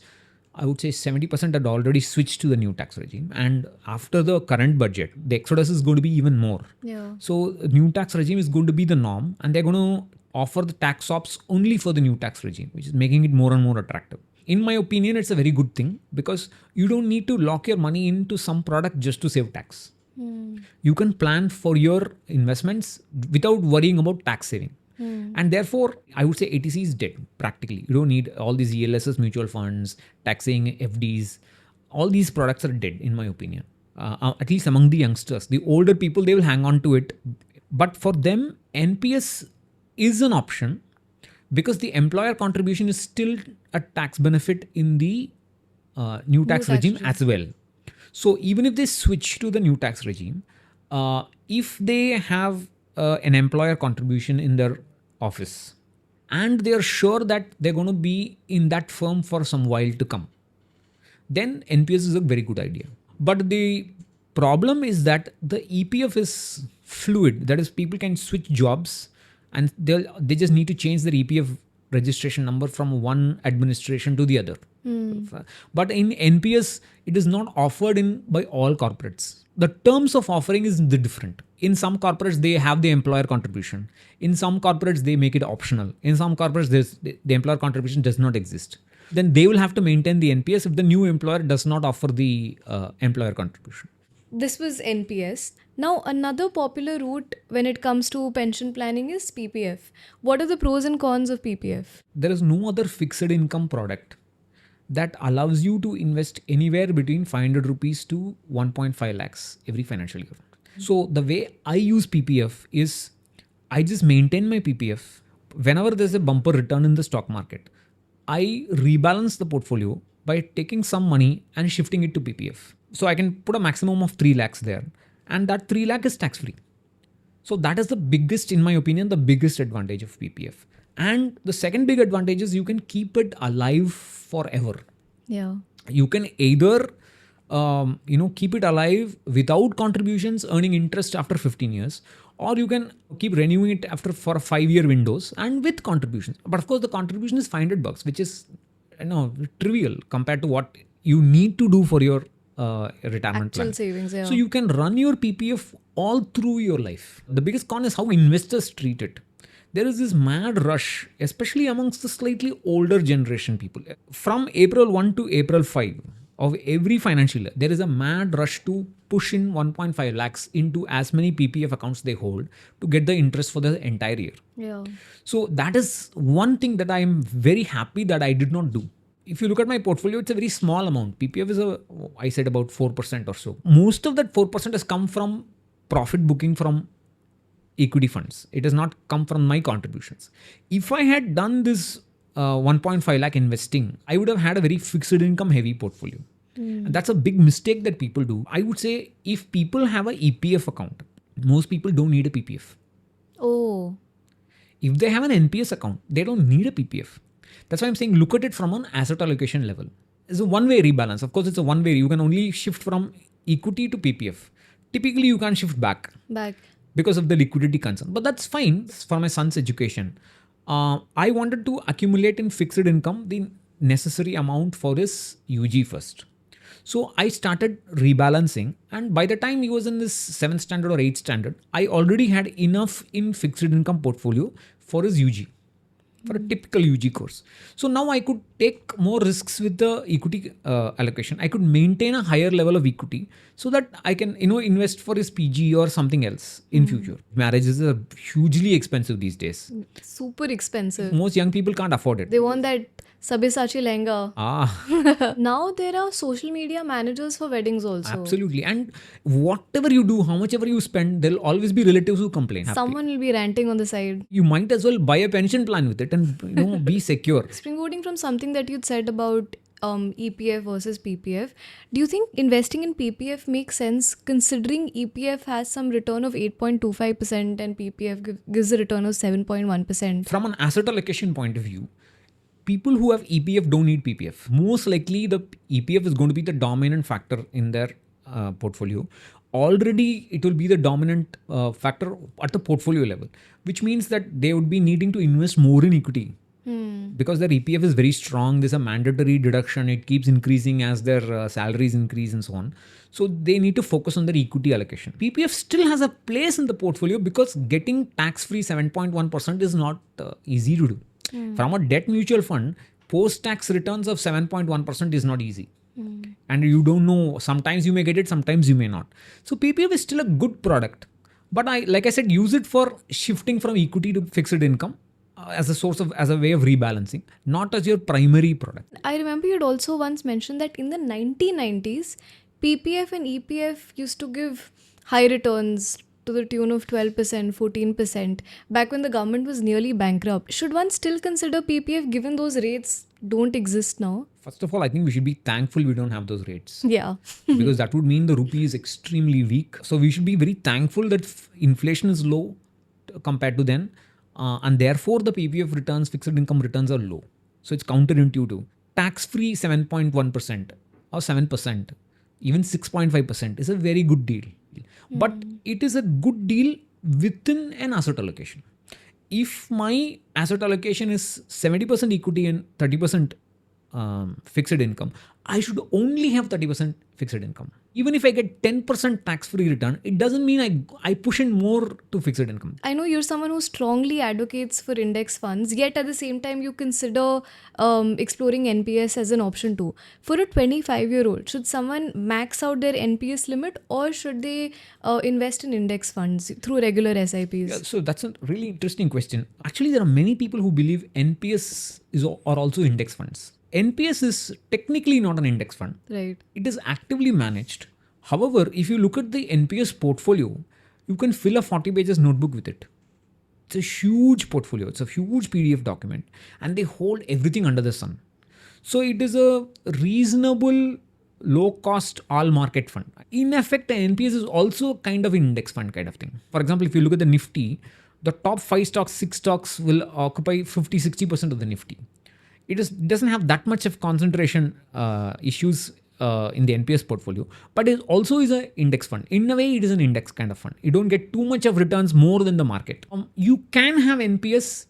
Speaker 2: I would say 70% had already switched to the new tax regime. And after the current budget, the exodus is going to be even more.
Speaker 1: Yeah.
Speaker 2: So new tax regime is going to be the norm, and they're going to offer the tax ops only for the new tax regime, which is making it more and more attractive. In my opinion, it's a very good thing because you don't need to lock your money into some product just to save tax. You can plan for your investments without worrying about tax saving. And therefore, I would say ATC is dead practically. You don't need all these ELSS mutual funds, taxing FDs. All these products are dead, in my opinion. At least among the youngsters. The older people, they will hang on to it. But for them, NPS is an option because the employer contribution is still a tax benefit in the new tax regime as well. So even if they switch to the new tax regime, if they have an employer contribution in their office and they are sure that they're going to be in that firm for some while to come, then NPS is a very good idea. But the problem is that the EPF is fluid. That is, people can switch jobs and they just need to change their EPF registration number from one administration to the other. But in NPS, it is not offered by all corporates. The terms of offering is different. In some corporates, they have the employer contribution. In some corporates, they make it optional. In some corporates, the employer contribution does not exist. Then they will have to maintain the NPS if the new employer does not offer the employer contribution.
Speaker 1: This was NPS. Now, another popular route when it comes to pension planning is PPF. What are the pros and cons of PPF?
Speaker 2: There is no other fixed income product that allows you to invest anywhere between 500 rupees to 1.5 lakhs every financial year. So the way I use PPF is I just maintain my PPF. Whenever there's a bumper return in the stock market, I rebalance the portfolio by taking some money and shifting it to PPF. So I can put a maximum of 3 lakhs there, and that 3 lakh is tax free. So that is the biggest, in my opinion, the biggest advantage of PPF. And the second big advantage is you can keep it alive forever.
Speaker 1: Yeah.
Speaker 2: You can either keep it alive without contributions, earning interest after 15 years, or you can keep renewing it for 5-year windows and with contributions. But of course, the contribution is $500, which is trivial compared to what you need to do for your retirement
Speaker 1: Actual
Speaker 2: plan.
Speaker 1: savings, yeah.
Speaker 2: So you can run your PPF all through your life. The biggest con is how investors treat it. There is this mad rush, especially amongst the slightly older generation people. From April 1 to April 5 of every financial year, there is a mad rush to push in 1.5 lakhs into as many PPF accounts they hold to get the interest for the entire year.
Speaker 1: Yeah.
Speaker 2: So that is one thing that I am very happy that I did not do. If you look at my portfolio, it's a very small amount. PPF is I said about 4% or so. Most of that 4% has come from profit booking from equity funds. It has not come from my contributions. If I had done this 1.5 lakh investing, I would have had a very fixed income heavy portfolio. And that's a big mistake that people do. I would say if people have an EPF account, most people don't need a PPF.
Speaker 1: Oh.
Speaker 2: If they have an NPS account, they don't need a PPF. That's why I'm saying look at it from an asset allocation level. It's a one-way rebalance. Of course, it's a one-way. You can only shift from equity to PPF. Typically, you can't shift back because of the liquidity concern. But that's fine for my son's education. I wanted to accumulate in fixed income the necessary amount for his UG first. So I started rebalancing, and by the time he was in this 7th standard or 8th standard, I already had enough in fixed income portfolio for his UG, for a typical UG course. So now I could take more risks with the equity allocation. I could maintain a higher level of equity so that I can invest for his PG or something else in future. Marriages are hugely expensive these days.
Speaker 1: Super expensive.
Speaker 2: Most young people can't afford it.
Speaker 1: They want that Sabyasachi lehenga. Now there are social media managers for weddings also.
Speaker 2: Absolutely. And whatever you do, how much ever you spend, there'll always be relatives who complain.
Speaker 1: Someone will be ranting on the side.
Speaker 2: You might as well buy a pension plan with it and be secure.
Speaker 1: Springboarding from something that you'd said about EPF versus PPF, do you think investing in PPF makes sense considering EPF has some return of 8.25% and PPF gives a return of 7.1%?
Speaker 2: From an asset allocation point of view, people who have EPF don't need PPF. Most likely the EPF is going to be the dominant factor in their portfolio, already it will be the dominant factor at the portfolio level, which means that they would be needing to invest more in equity. Because their EPF is very strong, there's a mandatory deduction, it keeps increasing as their salaries increase and so on. So they need to focus on their equity allocation. PPF still has a place in the portfolio because getting tax-free 7.1% is not easy to do. From a debt mutual fund, post-tax returns of 7.1% is not easy. And you don't know, sometimes you may get it, sometimes you may not. So PPF is still a good product. But like I said, use it for shifting from equity to fixed income as a way of rebalancing, not as your primary product.
Speaker 1: I remember you'd also once mentioned that in the 1990s, PPF and EPF used to give high returns to the tune of 12%, 14%, back when the government was nearly bankrupt. Should one still consider PPF given those rates don't exist now?
Speaker 2: First of all, I think we should be thankful we don't have those rates.
Speaker 1: Yeah.
Speaker 2: Because that would mean the rupee is extremely weak. So we should be very thankful that inflation is low compared to then. And therefore the PPF returns, fixed income returns are low. So it's counterintuitive. Tax-free 7.1% or 7%, even 6.5% is a very good deal. But it is a good deal within an asset allocation. If my asset allocation is 70% equity and 30% fixed income, I should only have 30% fixed income. Even if I get 10% tax-free return, it doesn't mean I push in more to fixed income.
Speaker 1: I know you're someone who strongly advocates for index funds, yet at the same time you consider exploring NPS as an option too. For a 25-year-old, should someone max out their NPS limit or should they invest in index funds through regular SIPs?
Speaker 2: Yeah, so that's a really interesting question. Actually, there are many people who believe NPS are also index funds. NPS is technically not an index fund.
Speaker 1: Right.
Speaker 2: It is actively managed. However, if you look at the NPS portfolio, you can fill a 40 pages notebook with it. It's a huge portfolio. It's a huge PDF document and they hold everything under the sun. So it is a reasonable, low cost, all market fund. In effect, the NPS is also kind of an index fund kind of thing. For example, if you look at the Nifty, the top 5 stocks, 6 stocks will occupy 50-60% of the Nifty. It doesn't have that much of concentration issues in the NPS portfolio, but it also is an index fund. In a way, it is an index kind of fund. You don't get too much of returns more than the market. You can have NPS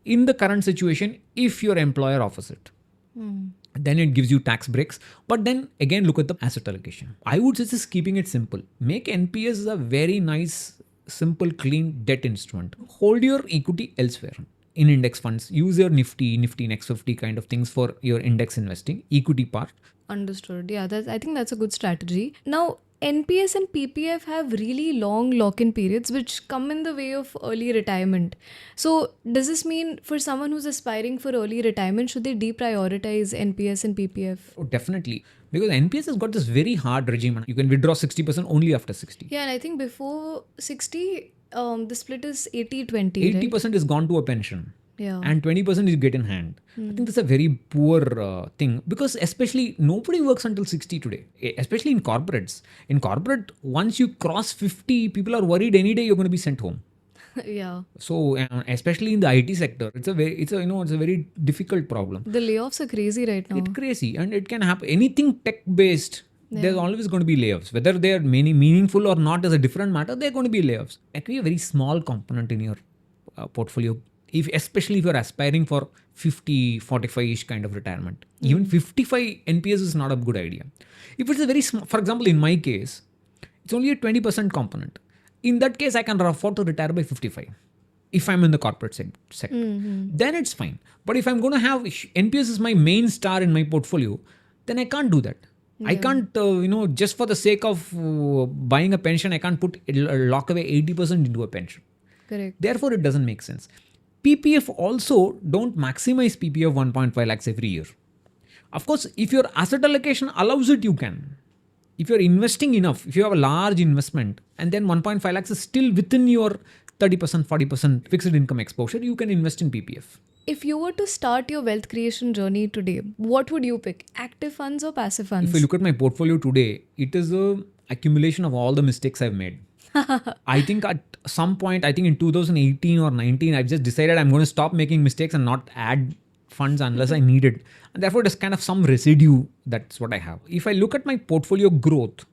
Speaker 2: in the current situation if your employer offers it. Then it gives you tax breaks. But then again, look at the asset allocation. I would suggest keeping it simple. Make NPS a very nice, simple, clean debt instrument. Hold your equity elsewhere. In index funds, use your Nifty Next 50 kind of things for your index investing, equity part.
Speaker 1: Understood. Yeah, I think that's a good strategy. Now, NPS and PPF have really long lock-in periods which come in the way of early retirement. So does this mean for someone who's aspiring for early retirement, should they deprioritize NPS and PPF?
Speaker 2: Oh, definitely. Because NPS has got this very hard regime. You can withdraw 60% only after 60.
Speaker 1: Yeah, and I think before 60, the split is 80-20,
Speaker 2: 80%
Speaker 1: right?
Speaker 2: is gone to a pension.
Speaker 1: Yeah.
Speaker 2: And 20% is get in hand. I think that's a very poor thing because especially nobody works until 60 today, especially in corporates. In corporate, once you cross 50, people are worried any day you're going to be sent home.
Speaker 1: Yeah.
Speaker 2: So especially in the IT sector, it's a very difficult problem.
Speaker 1: The layoffs are crazy right now.
Speaker 2: It's crazy and it can happen. Anything tech based, there's always going to be layoffs. Whether they are meaningful or not is a different matter. They're going to be layoffs. It can be a very small component in your portfolio. Especially if you're aspiring for 50, 45-ish kind of retirement. Even 55 NPS is not a good idea. If it's a very small, for example, in my case, it's only a 20% component. In that case, I can afford to retire by 55 if I'm in the corporate sector. Then it's fine. But if I'm going to have NPS is my main star in my portfolio, then I can't do that. Yeah. I can't, just for the sake of buying a pension, I can't lock away 80% into a pension.
Speaker 1: Correct.
Speaker 2: Therefore, it doesn't make sense. PPF also don't maximize PPF 1.5 lakhs every year. Of course, if your asset allocation allows it, you can. If you're investing enough, if you have a large investment and then 1.5 lakhs is still within your 30%, 40% fixed income exposure, you can invest in PPF.
Speaker 1: If you were to start your wealth creation journey today, what would you pick? Active funds or passive funds?
Speaker 2: If you look at my portfolio today, it is an accumulation of all the mistakes I've made. I think at some point, I think in 2018 or 19, I've just decided I'm going to stop making mistakes and not add funds unless I need it. And therefore, there's kind of some residue. That's what I have. If I look at my portfolio growth,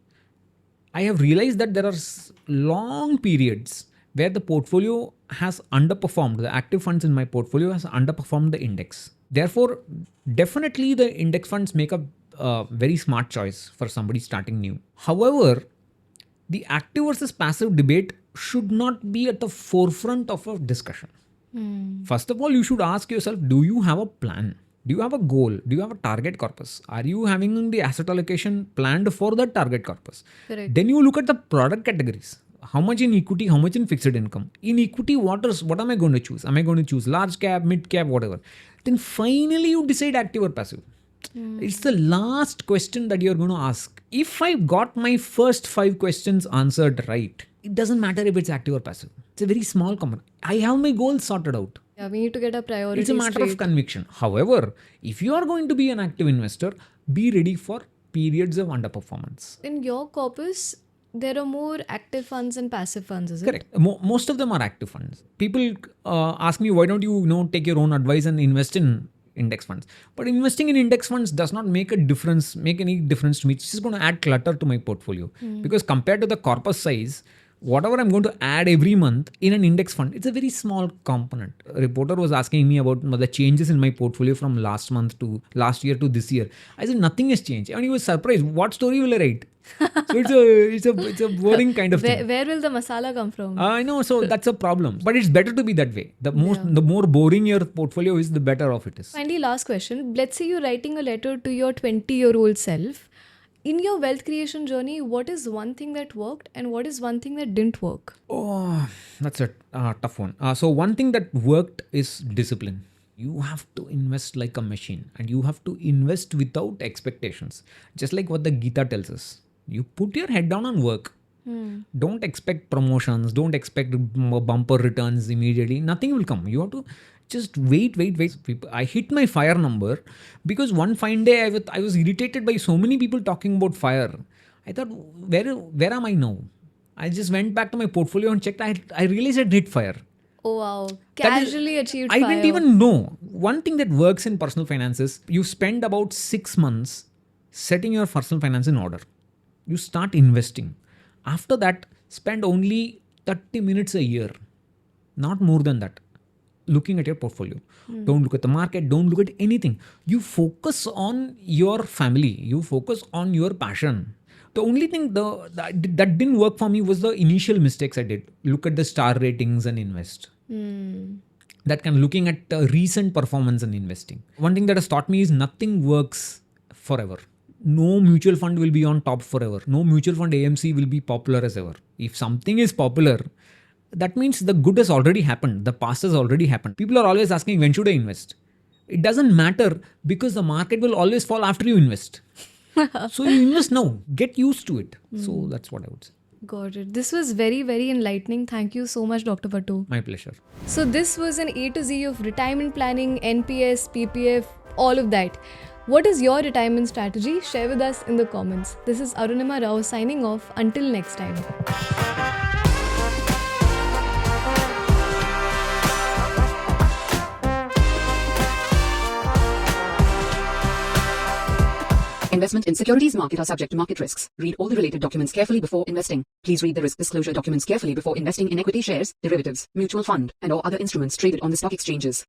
Speaker 2: I have realized that there are long periods where the portfolio has underperformed. The active funds in my portfolio has underperformed the index. Therefore, definitely the index funds make a very smart choice for somebody starting new. However, the active versus passive debate should not be at the forefront of a discussion. First of all, you should ask yourself, do you have a plan? Do you have a goal? Do you have a target corpus? Are you having the asset allocation planned for that target corpus?
Speaker 1: Correct.
Speaker 2: Then you look at the product categories. How much in equity, how much in fixed income? In equity, what am I going to choose? Am I going to choose large cap, mid cap, whatever? Then finally you decide active or passive. It's the last question that you're going to ask. If I got my first 5 questions answered right, it doesn't matter if it's active or passive. It's a very small component. I have my goals sorted out.
Speaker 1: Yeah, we need to get our priorities
Speaker 2: It's a matter of
Speaker 1: straight.
Speaker 2: conviction. However, if you are going to be an active investor, be ready for periods of underperformance.
Speaker 1: In your corpus, there are more active funds and passive funds, is it?
Speaker 2: Correct. Most of them are active funds. People ask me, why don't you take your own advice and invest in index funds? But investing in index funds does not make any difference to me. It's just going to add clutter to my portfolio. Because compared to the corpus size, whatever I'm going to add every month in an index fund, it's a very small component. A reporter was asking me about the changes in my portfolio from last year to this year. I said nothing has changed, and he was surprised. What story will I write? So it's a boring kind of thing.
Speaker 1: Where will the masala come from?
Speaker 2: I know, so that's a problem. But it's better to be that way. The more boring your portfolio is, the better off it is.
Speaker 1: Finally, last question. Let's say you're writing a letter to your 20-year-old self. In your wealth creation journey, what is one thing that worked and what is one thing that didn't work?
Speaker 2: Oh, that's a tough one. So one thing that worked is discipline. You have to invest like a machine, and you have to invest without expectations. Just like what the Gita tells us. You put your head down and work. Don't expect promotions. Don't expect bumper returns immediately. Nothing will come. You have to just wait. I hit my FIRE number because one fine day I was irritated by so many people talking about FIRE. I thought, where am I now? I just went back to my portfolio and checked. I realized I'd hit FIRE.
Speaker 1: Oh wow. Casually achieved
Speaker 2: I
Speaker 1: fire.
Speaker 2: didn't even know. One thing that works in personal finance is you spend about 6 months setting your personal finance in order. You start investing. After that, spend only 30 minutes a year. Not more than that. Looking at your portfolio. Don't look at the market. Don't look at anything. You focus on your family. You focus on your passion. The only thing that didn't work for me was the initial mistakes I did. Look at the star ratings and invest. That kind of looking at recent performance and investing. One thing that has taught me is nothing works forever. No mutual fund will be on top forever. No mutual fund AMC will be popular as ever. If something is popular, that means the good has already happened. The past has already happened. People are always asking, when should I invest? It doesn't matter because the market will always fall after you invest. So you invest now. Get used to it. So that's what I would say.
Speaker 1: Got it. This was very, very enlightening. Thank you so much, Dr. Pattu.
Speaker 2: My pleasure.
Speaker 1: So this was an A to Z of retirement planning, NPS, PPF, all of that. What is your retirement strategy? Share with us in the comments. This is Arunima Rao signing off. Until next time.
Speaker 3: Investment in securities market are subject to market risks. Read all the related documents carefully before investing. Please read the risk disclosure documents carefully before investing in equity shares, derivatives, mutual fund, and or other instruments traded on the stock exchanges.